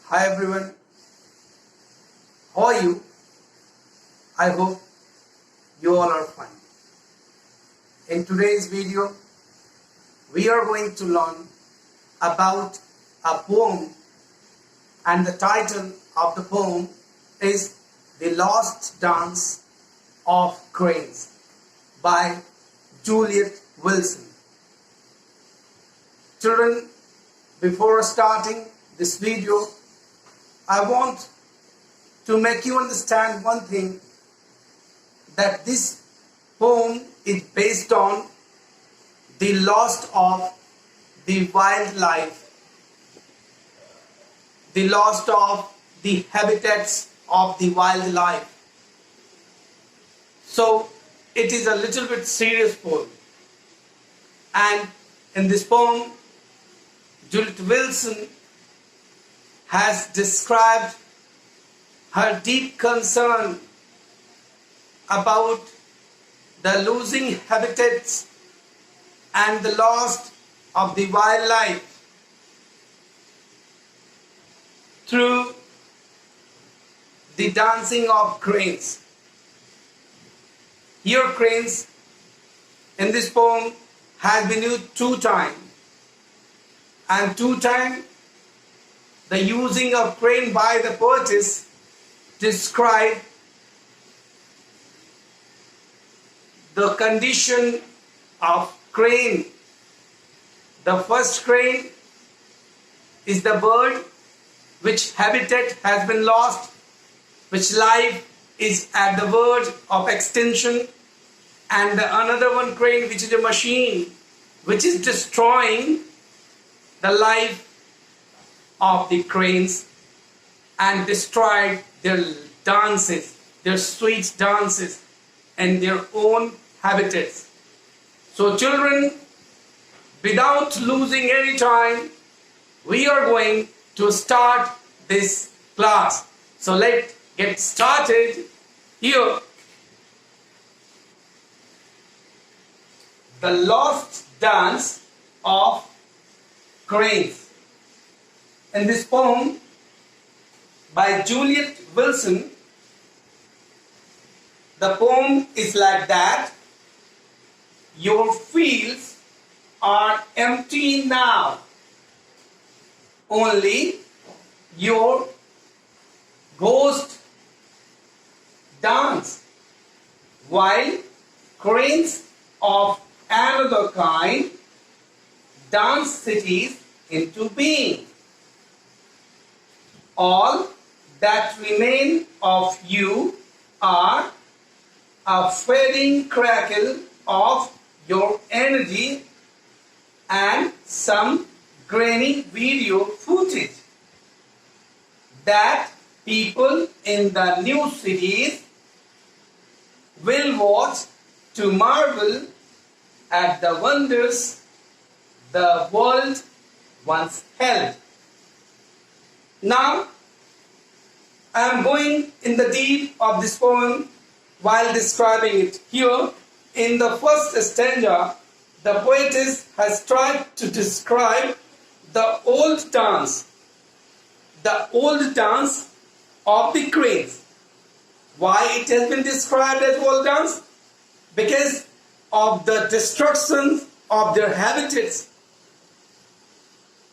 Hi everyone, how are you? I hope you all are fine. In today's video, we are going to learn about a poem, and the title of the poem is The Lost Dance of Cranes by Juliet Wilson. Children, before starting this video, I want to make you understand one thing, that this poem is based on the loss of the wildlife, the loss of the habitats of the wildlife. So it is a little bit serious poem, and in this poem Juliet Wilson has described her deep concern about the losing habitats and the loss of the wildlife through the dancing of cranes. Here cranes in this poem has been used 2 times, and 2 times the using of crane by the poetess describe the condition of crane. The first crane is the bird which habitat has been lost, which life is at the verge of extinction, and the another one crane which is a machine which is destroying the life of the cranes and destroyed their dances, their sweet dances and their own habitats. So children, without losing any time, we are going to start this class. So let's get started here. The Lost Dance of Cranes. In this poem by Juliet Wilson, the poem is like that: your fields are empty now, only your ghost dance, while cranes of another kind dance cities into being. All that remain of you are a fading crackle of your energy and some grainy video footage that people in the new cities will watch to marvel at the wonders the world once held. Now, I am going in the deep of this poem while describing it. Here, in the first stanza, the poetess has tried to describe the old dance of the cranes. Why it has been described as old dance? Because of the destruction of their habitats.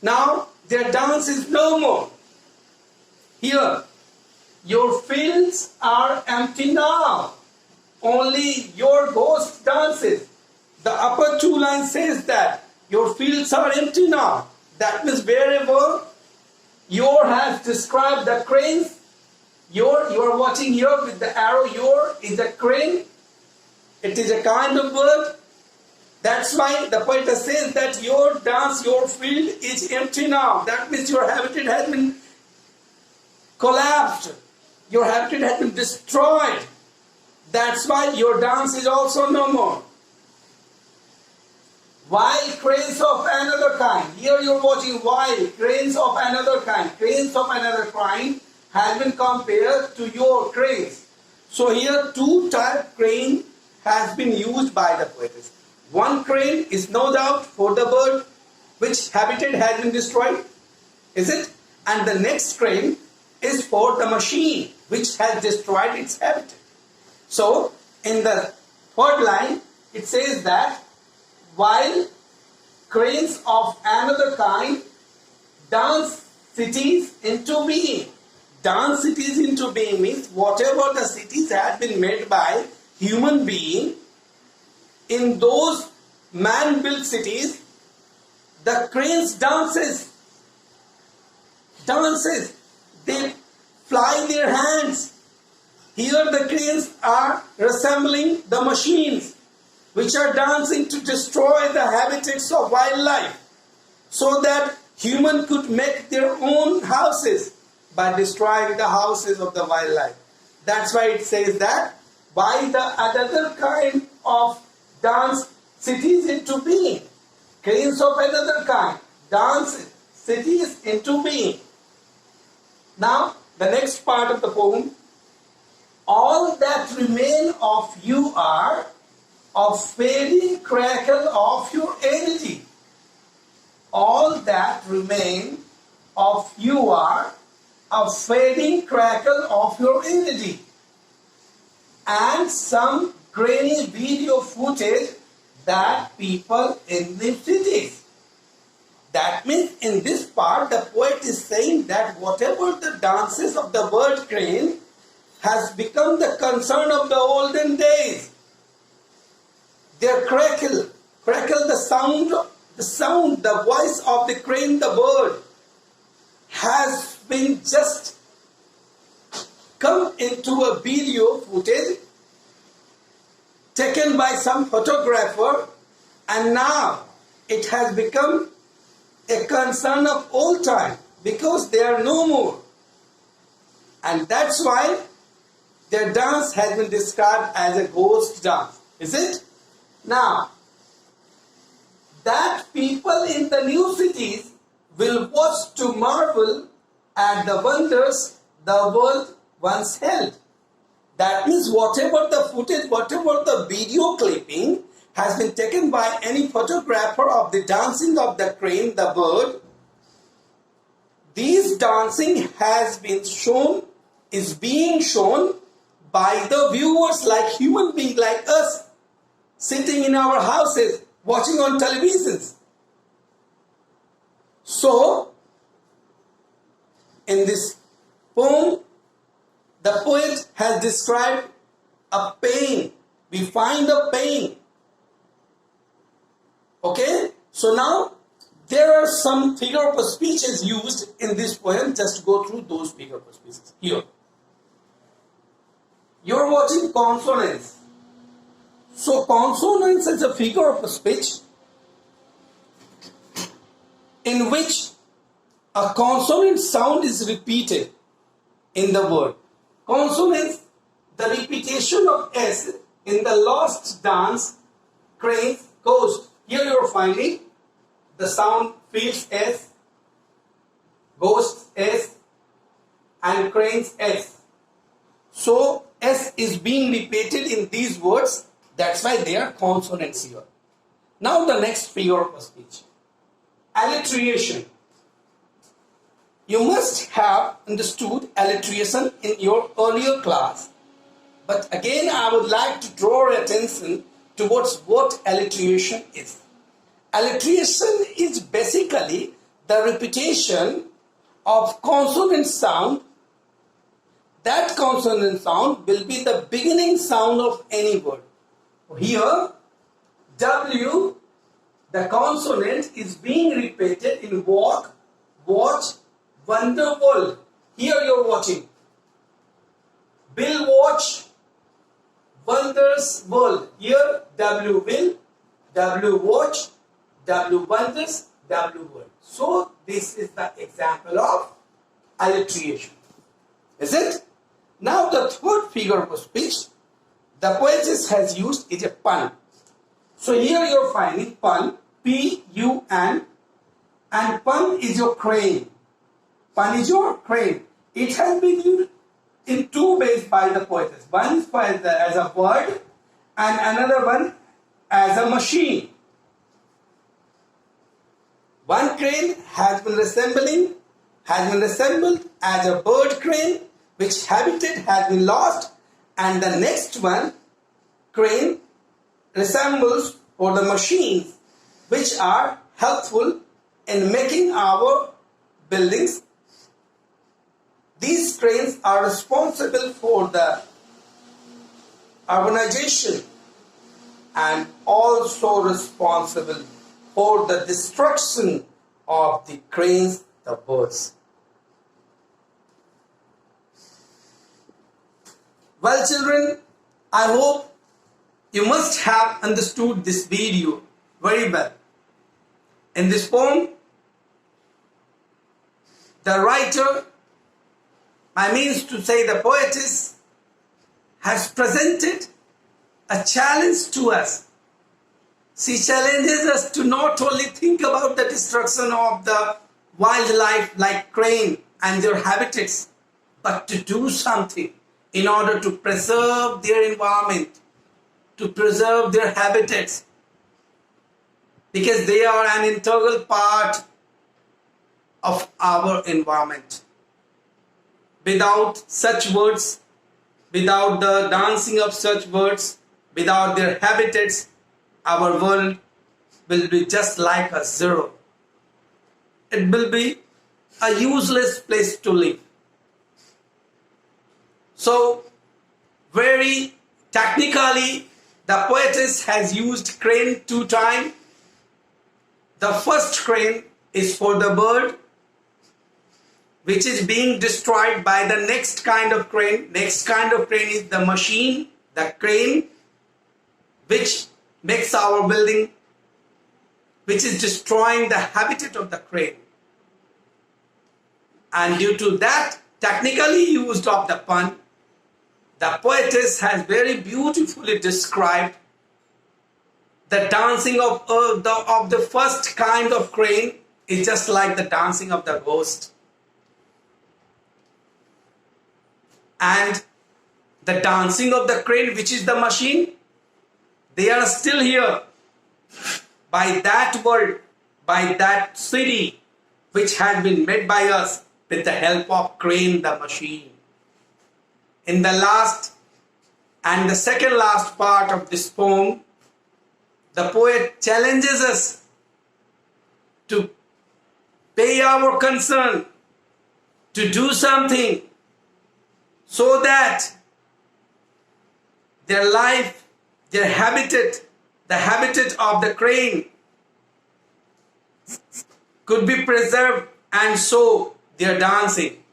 Now, their dance is no more. Here, your fields are empty now, only your ghost dances. The upper 2 lines says that your fields are empty now. That means wherever your has described the cranes, you are watching here with the arrow, your is a crane. It is a kind of bird. That's why the poet says that your dance, your field is empty now. That means your habitat has been collapsed. Your habitat has been destroyed. That's why your dance is also no more. Wild cranes of another kind. Here you're watching wild cranes of another kind. Cranes of another kind has been compared to your cranes. So here 2 type crane has been used by the poetess. One crane is no doubt for the bird which habitat has been destroyed. Is it? And the next crane is for the machine which has destroyed its habitat. So in the third line it says that while cranes of another kind dance cities into being. Dance cities into being means whatever the cities had been made by human being, in those man-built cities, the cranes dances. They fly their hands. Here the cranes are resembling the machines which are dancing to destroy the habitats of wildlife, so that human could make their own houses by destroying the houses of the wildlife. That's why it says that by the another kind of dance cities into being. Cranes of another kind dance cities into being. Now the next part of the poem. All that remain of you are of fading crackle of your energy. All that remain of you are a fading crackle of your energy, and some grainy video footage that people in the cities. That means in this part the poet is saying that whatever the dances of the bird crane has become the concern of the olden days. Their crackle, the sound, the voice of the crane, the bird, has been just come into a video footage taken by some photographer, and now it has become a concern of old time because they are no more. And that's why their dance has been described as a ghost dance. Is it? Now, that people in the new cities will watch to marvel at the wonders the world once held. That means whatever the footage, whatever the video clipping has been taken by any photographer of the dancing of the crane, the bird, these dancing has been shown, is being shown by the viewers like human beings like us, sitting in our houses, watching on televisions. So, in this poem, the poet has described a pain. We find a pain. Okay? So now, there are some figure of speeches used in this poem. Just go through those figure of speeches. Here. You're watching consonants. So consonance is a figure of speech in which a consonant sound is repeated in the word. Consonants, the repetition of S in the lost dance, cranes, ghost. Here you are finding the sound fields S, ghosts S, and cranes S. So S is being repeated in these words. That's why they are consonants here. Now the next figure of speech. Alliteration. You must have understood alliteration in your earlier class. But again, I would like to draw your attention towards what alliteration is. Alliteration is basically the repetition of consonant sound. That consonant sound will be the beginning sound of any word. Here, W, the consonant, is being repeated in walk, watch, wonder, world. Here you are watching. Will watch, wonders, world. Here, W will, W watch, W wonders, W world. So, this is the example of alliteration. Is it? Now, the third figure of speech the poetess has used is a pun. So here you are finding pun, P-U-N, and pun is your crane. Pun is your crane. It has been used in two ways by the poetess. One is as a word and another one as a machine. One crane has has been assembled as a bird crane which habitat has been lost, and the next one crane resembles for the machines which are helpful in making our buildings. These cranes are responsible for the urbanization and also responsible for the destruction of the cranes, the birds. Well, children, I hope you must have understood this video very well. In this poem, the writer, I mean to say the poetess, has presented a challenge to us. She challenges us to not only think about the destruction of the wildlife like crane and their habitats, but to do something in order to preserve their environment, to preserve their habitats, because they are an integral part of our environment. Without such birds, without the dancing of such birds, without their habitats, our world will be just like a zero. It will be a useless place to live. So, very technically, the poetess has used crane 2 times. The first crane is for the bird, which is being destroyed by the next kind of crane. Next kind of crane is the machine, the crane, which makes our building, which is destroying the habitat of the crane. And due to that technically used of the pun, the poetess has very beautifully described the dancing of the first kind of crane is just like the dancing of the ghost. And the dancing of the crane, which is the machine, they are still here by that world, by that city which has been made by us with the help of crane, the machine. In the last and the second last part of this poem, the poet challenges us to pay our concern, to do something so that their life, their habitat, the habitat of the crane could be preserved, and so their dancing.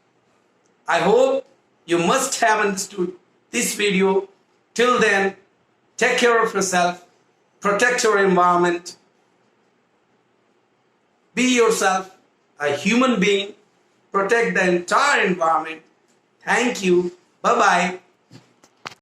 I hope you must have understood this video. Till then, take care of yourself, protect your environment, be yourself a human being, protect the entire environment. Thank you. Bye-bye.